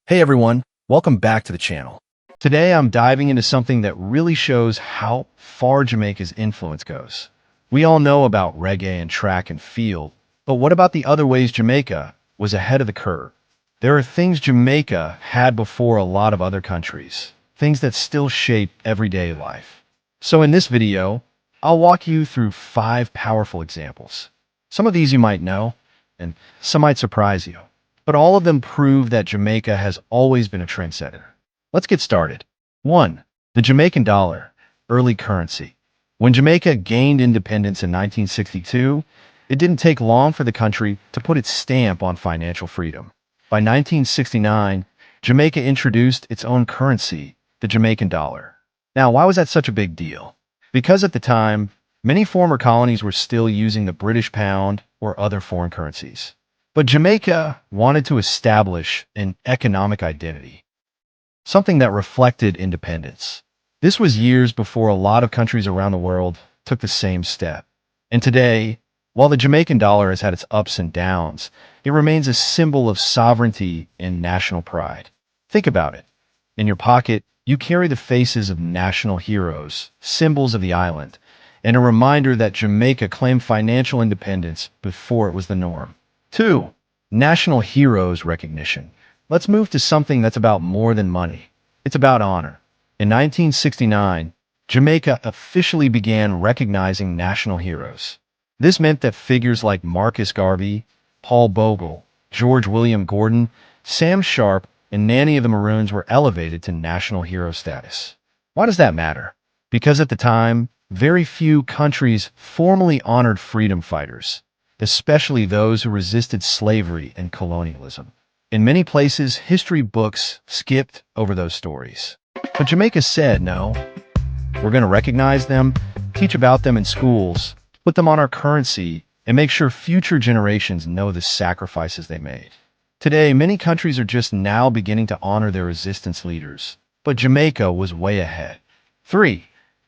Hey everyone, welcome back to the channel. Today I'm diving into something that really shows how far Jamaica's influence goes. We all know about reggae and track and field, but what about the other ways Jamaica was ahead of the curve? There are things Jamaica had before a lot of other countries, things that still shape everyday life. So in this video, I'll walk you through 5 powerful examples. Some of these you might know, and some might surprise you. But all of them prove that Jamaica has always been a trendsetter. Let's get started. 1. The Jamaican dollar, early currency. When Jamaica gained independence in 1962, it didn't take long for the country to put its stamp on financial freedom. By 1969, Jamaica introduced its own currency, the Jamaican dollar. Now, why was that such a big deal? Because at the time, many former colonies were still using the British pound or other foreign currencies. But Jamaica wanted to establish an economic identity, something that reflected independence. This was years before a lot of countries around the world took the same step. And today, while the Jamaican dollar has had its ups and downs, it remains a symbol of sovereignty and national pride. Think about it. In your pocket, you carry the faces of national heroes, symbols of the island, and a reminder that Jamaica claimed financial independence before it was the norm. 2. National Heroes Recognition. Let's move to something that's about more than money. It's about honor. In 1969, Jamaica officially began recognizing national heroes. This meant that figures like Marcus Garvey, Paul Bogle, George William Gordon, Sam Sharpe, and Nanny of the Maroons were elevated to national hero status. Why does that matter? Because at the time, very few countries formally honored freedom fighters, especially those who resisted slavery and colonialism. In many places, history books skipped over those stories. But Jamaica said, no, we're going to recognize them, teach about them in schools, put them on our currency, and make sure future generations know the sacrifices they made. Today, many countries are just now beginning to honor their resistance leaders, but Jamaica was way ahead. 3.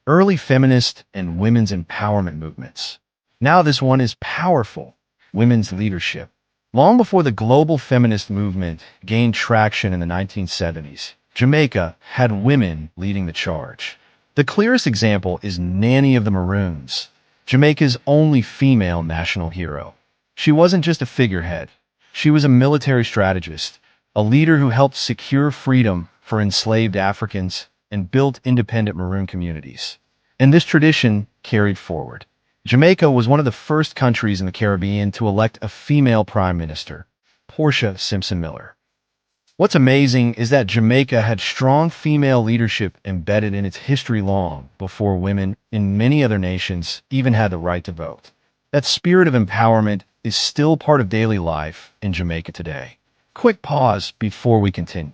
Early feminist and women's empowerment movements. Now this one is powerful. Women's leadership. Long before the global feminist movement gained traction in the 1970s, Jamaica had women leading the charge. The clearest example is Nanny of the Maroons, Jamaica's only female national hero. She wasn't just a figurehead. She was a military strategist, a leader who helped secure freedom for enslaved Africans and built independent Maroon communities. And this tradition carried forward. Jamaica was one of the first countries in the Caribbean to elect a female prime minister, Portia Simpson Miller. What's amazing is that Jamaica had strong female leadership embedded in its history long before women in many other nations even had the right to vote. That spirit of empowerment is still part of daily life in Jamaica today. Quick pause before we continue.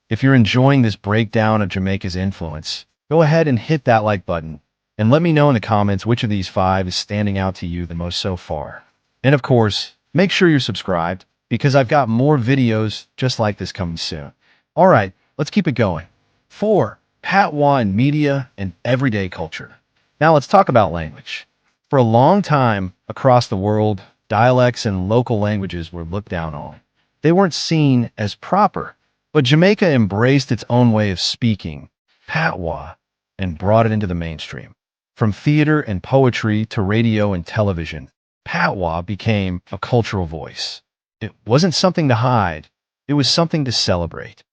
If you're enjoying this breakdown of Jamaica's influence, go ahead and hit that like button. And let me know in the comments which of these 5 is standing out to you the most so far. And of course, make sure you're subscribed because I've got more videos just like this coming soon. All right, let's keep it going. 4. Patois in media and everyday culture. Now let's talk about language. For a long time across the world, dialects and local languages were looked down on. They weren't seen as proper, but Jamaica embraced its own way of speaking, Patois, and brought it into the mainstream. From theater and poetry to radio and television, Patois became a cultural voice. It wasn't something to hide, it was something to celebrate.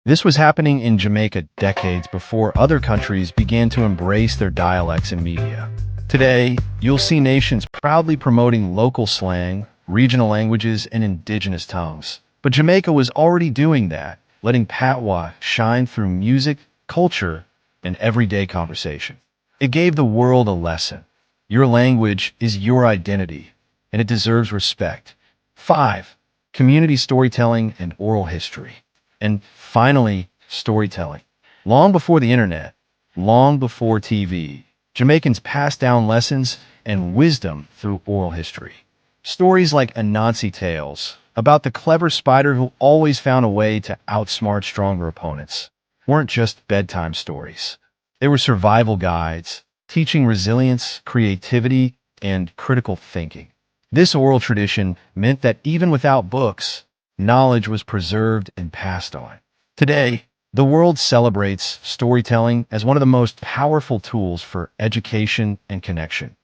This was happening in Jamaica decades before other countries began to embrace their dialects in media. Today, you'll see nations proudly promoting local slang, regional languages, and indigenous tongues. But Jamaica was already doing that, letting Patois shine through music, culture, and everyday conversation. It gave the world a lesson. Your language is your identity, and it deserves respect. 5. Community storytelling and oral history. And finally, storytelling. Long before the internet, long before TV, Jamaicans passed down lessons and wisdom through oral history. Stories like Anansi tales, about the clever spider who always found a way to outsmart stronger opponents, weren't just bedtime stories. They were survival guides, teaching resilience, creativity, and critical thinking. This oral tradition meant that even without books, knowledge was preserved and passed on. Today, the world celebrates storytelling as one of the most powerful tools for education and connection.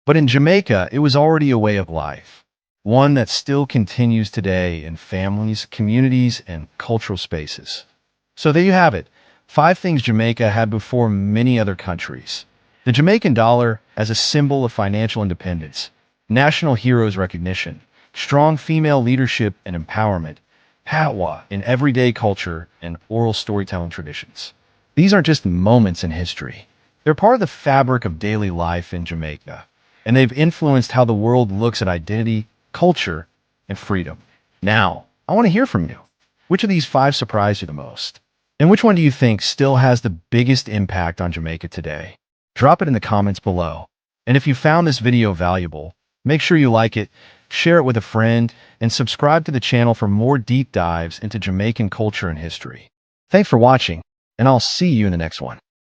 But in Jamaica, it was already a way of life, one that still continues today in families, communities, and cultural spaces. So there you have it, 5 things Jamaica had before many other countries. The Jamaican dollar as a symbol of financial independence, national heroes recognition, strong female leadership and empowerment, Patois in everyday culture and oral storytelling traditions. These aren't just moments in history. They're part of the fabric of daily life in Jamaica, and they've influenced how the world looks at identity, culture, and freedom. Now, I want to hear from you. Which of these 5 surprised you the most? And which one do you think still has the biggest impact on Jamaica today? Drop it in the comments below. And if you found this video valuable, make sure you like it, share it with a friend, and subscribe to the channel for more deep dives into Jamaican culture and history. Thanks for watching, and I'll see you in the next one.